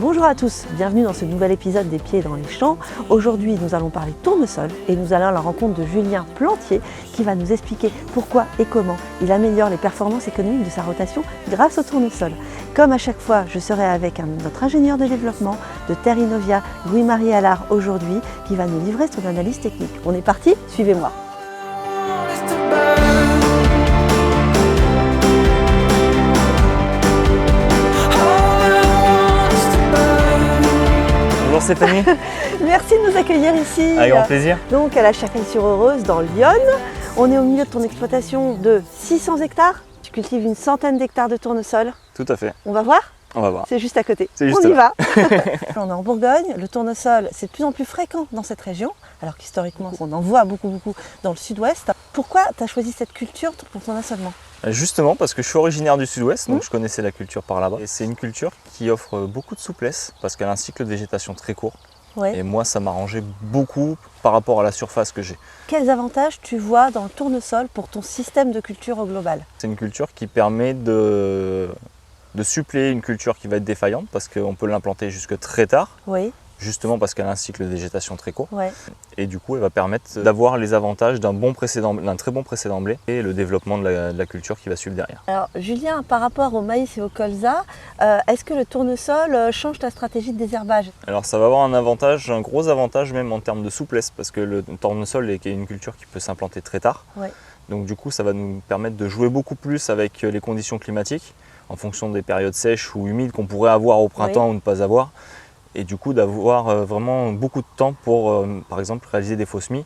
Bonjour à tous, bienvenue dans ce nouvel épisode des Pieds dans les champs. Aujourd'hui, nous allons parler tournesol et nous allons à la rencontre de Julien Plantier qui va nous expliquer pourquoi et comment il améliore les performances économiques de sa rotation grâce au tournesol. Comme à chaque fois, je serai avec notre ingénieur de développement de Terre Innovia, Louis-Marie Allard, aujourd'hui, qui va nous livrer son analyse technique. On est parti, suivez-moi. Bonjour Stéphanie. Merci de nous accueillir ici. Avec grand plaisir. Donc à la Chapelle-sur-Heureuse dans l'Yonne. On est au milieu de ton exploitation de 600 hectares. Tu cultives une centaine d'hectares de tournesol. Tout à fait. On va voir? On va voir. C'est juste à côté. Juste on y là. va. On est en Bourgogne. Le tournesol, c'est de plus en plus fréquent dans cette région. Alors qu'historiquement, on en voit beaucoup dans le sud-ouest. Pourquoi tu as choisi cette culture pour ton assolement? Justement parce que je suis originaire du sud-ouest, donc je connaissais la culture par là-bas. Et c'est une culture qui offre beaucoup de souplesse parce qu'elle a un cycle de végétation très court. Ouais. Et moi, ça m'arrangeait beaucoup par rapport à la surface que j'ai. Quels avantages tu vois dans le tournesol pour ton système de culture au global? C'est une culture qui permet de suppléer une culture qui va être défaillante parce qu'on peut l'implanter jusque très tard. Oui. Justement parce qu'elle a un cycle de végétation très court. Ouais. Et du coup, elle va permettre d'avoir les avantages d'un très bon précédent blé et le développement de la culture qui va suivre derrière. Alors Julien, par rapport au maïs et au colza, est-ce que le tournesol change ta stratégie de désherbage? Alors ça va avoir un gros avantage même en termes de souplesse parce que le tournesol est une culture qui peut s'implanter très tard. Ouais. Donc du coup, ça va nous permettre de jouer beaucoup plus avec les conditions climatiques en fonction des périodes sèches ou humides qu'on pourrait avoir au printemps ou ne pas avoir. Et du coup d'avoir vraiment beaucoup de temps pour, par exemple, réaliser des faux semis,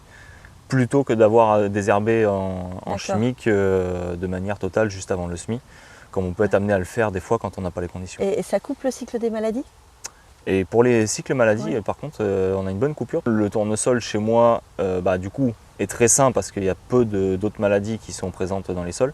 plutôt que d'avoir à désherber en chimique de manière totale juste avant le semis, comme on peut être amené à le faire des fois quand on n'a pas les conditions. Et ça coupe le cycle des maladies? Et pour les cycles maladies, par contre, on a une bonne coupure. Le tournesol chez moi, du coup, est très sain parce qu'il y a peu d'autres maladies qui sont présentes dans les sols.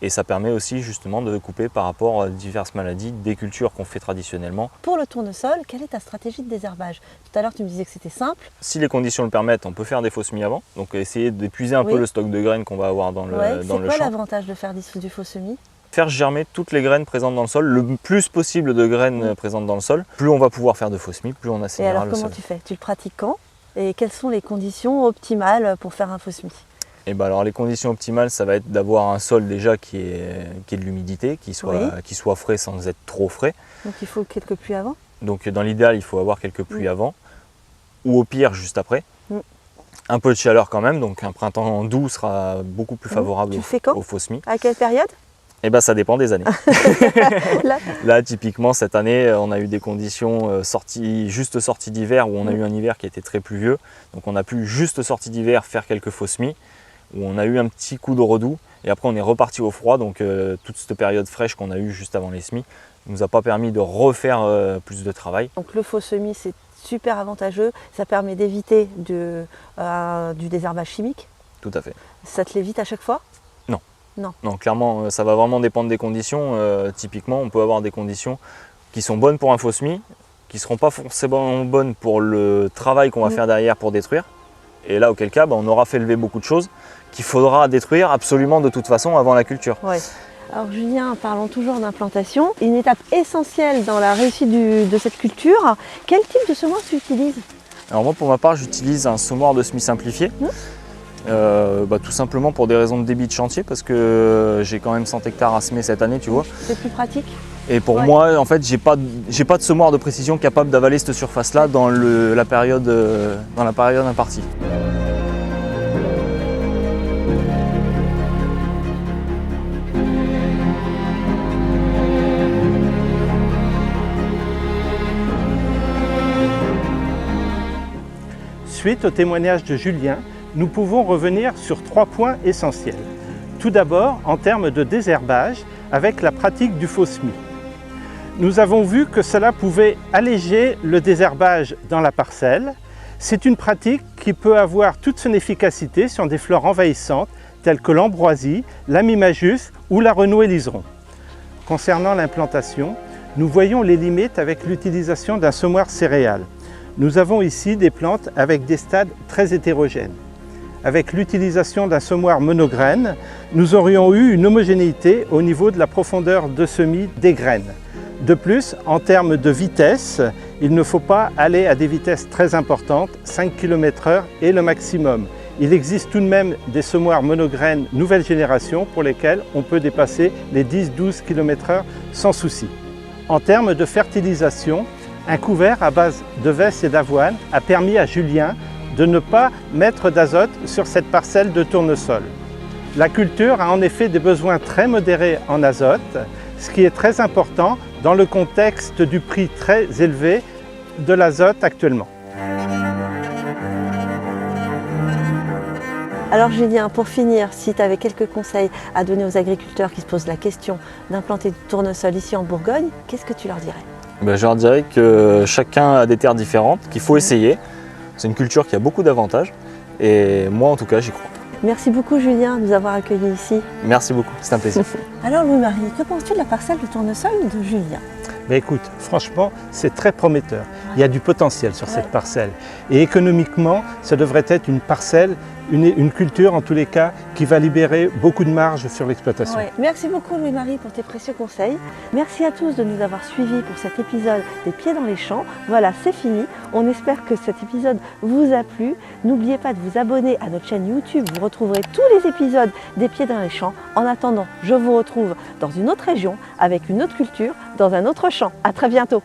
Et ça permet aussi justement de couper par rapport à diverses maladies des cultures qu'on fait traditionnellement. Pour le tournesol, quelle est ta stratégie de désherbage? Tout à l'heure tu me disais que c'était simple. Si les conditions le permettent, on peut faire des faux semis avant. Donc essayer d'épuiser un peu le stock de graines qu'on va avoir dans le champ. C'est quoi l'avantage de faire du faux semis? Faire germer toutes les graines présentes dans le sol, le plus possible de graines présentes dans le sol. Plus on va pouvoir faire de faux semis, plus on assainira le sol. Et alors comment tu fais? Tu le pratiques quand? Et quelles sont les conditions optimales pour faire un faux semis? Et alors les conditions optimales, ça va être d'avoir un sol déjà qui ait de l'humidité, qui soit frais sans être trop frais. Donc il faut quelques pluies avant? Donc dans l'idéal, il faut avoir quelques pluies avant, ou au pire juste après. Un peu de chaleur quand même, donc un printemps doux sera beaucoup plus favorable au faux semis. À quelle période? Ça dépend des années. Là, typiquement, cette année, on a eu des conditions juste sorties d'hiver, où on a eu un hiver qui était très pluvieux. Donc on a pu juste sortie d'hiver faire quelques faux semis, où on a eu un petit coup de redoux. Et après, on est reparti au froid. Donc toute cette période fraîche qu'on a eue juste avant les semis ne nous a pas permis de refaire plus de travail. Donc le faux semis, c'est super avantageux. Ça permet d'éviter du désherbage chimique. Tout à fait. Ça te l'évite à chaque fois? Non, clairement, ça va vraiment dépendre des conditions. Typiquement, on peut avoir des conditions qui sont bonnes pour un faux semis, qui ne seront pas forcément bonnes pour le travail qu'on va faire derrière pour détruire. Et là, auquel cas, on aura fait lever beaucoup de choses qu'il faudra détruire absolument de toute façon avant la culture. Ouais. Alors Julien, parlons toujours d'implantation. Une étape essentielle dans la réussite de cette culture, quel type de semoir tu utilises? Alors moi, pour ma part, j'utilise un semoir de semis simplifié. Tout simplement pour des raisons de débit de chantier parce que j'ai quand même 100 hectares à semer cette année, tu vois. C'est plus pratique. Et pour moi, en fait, j'ai pas de semoir de précision capable d'avaler cette surface-là dans la période impartie. Suite au témoignage de Julien, nous pouvons revenir sur 3 points essentiels. Tout d'abord, en termes de désherbage, avec la pratique du faux semis. Nous avons vu que cela pouvait alléger le désherbage dans la parcelle. C'est une pratique qui peut avoir toute son efficacité sur des fleurs envahissantes telles que l'ambroisie, la mimajus ou la renouée liseron. Concernant l'implantation, nous voyons les limites avec l'utilisation d'un semoir céréales. Nous avons ici des plantes avec des stades très hétérogènes. Avec l'utilisation d'un semoir monograine, nous aurions eu une homogénéité au niveau de la profondeur de semis des graines. De plus, en termes de vitesse, il ne faut pas aller à des vitesses très importantes, 5 km/h est le maximum. Il existe tout de même des semoirs monograines nouvelle génération pour lesquels on peut dépasser les 10-12 km/h sans souci. En termes de fertilisation, un couvert à base de vesse et d'avoine a permis à Julien de ne pas mettre d'azote sur cette parcelle de tournesol. La culture a en effet des besoins très modérés en azote, ce qui est très important dans le contexte du prix très élevé de l'azote actuellement. Alors Julien, pour finir, si tu avais quelques conseils à donner aux agriculteurs qui se posent la question d'implanter du tournesol ici en Bourgogne, qu'est-ce que tu leur dirais? Je leur dirais que chacun a des terres différentes, qu'il faut essayer. C'est une culture qui a beaucoup d'avantages et moi en tout cas j'y crois. Merci beaucoup Julien de nous avoir accueillis ici. Merci beaucoup, c'est un plaisir. Alors Louis-Marie, que penses-tu de la parcelle de tournesol de Julien? Écoute, franchement, c'est très prometteur. Il y a du potentiel sur cette parcelle. Et économiquement, ça devrait être une parcelle, une culture en tous les cas, qui va libérer beaucoup de marge sur l'exploitation. Merci beaucoup Louis-Marie pour tes précieux conseils. Merci à tous de nous avoir suivis pour cet épisode des Pieds dans les champs. Voilà, c'est fini. On espère que cet épisode vous a plu. N'oubliez pas de vous abonner à notre chaîne YouTube. Vous retrouverez tous les épisodes des Pieds dans les champs. En attendant, je vous retrouve dans une autre région, avec une autre culture, dans un autre champ. À très bientôt.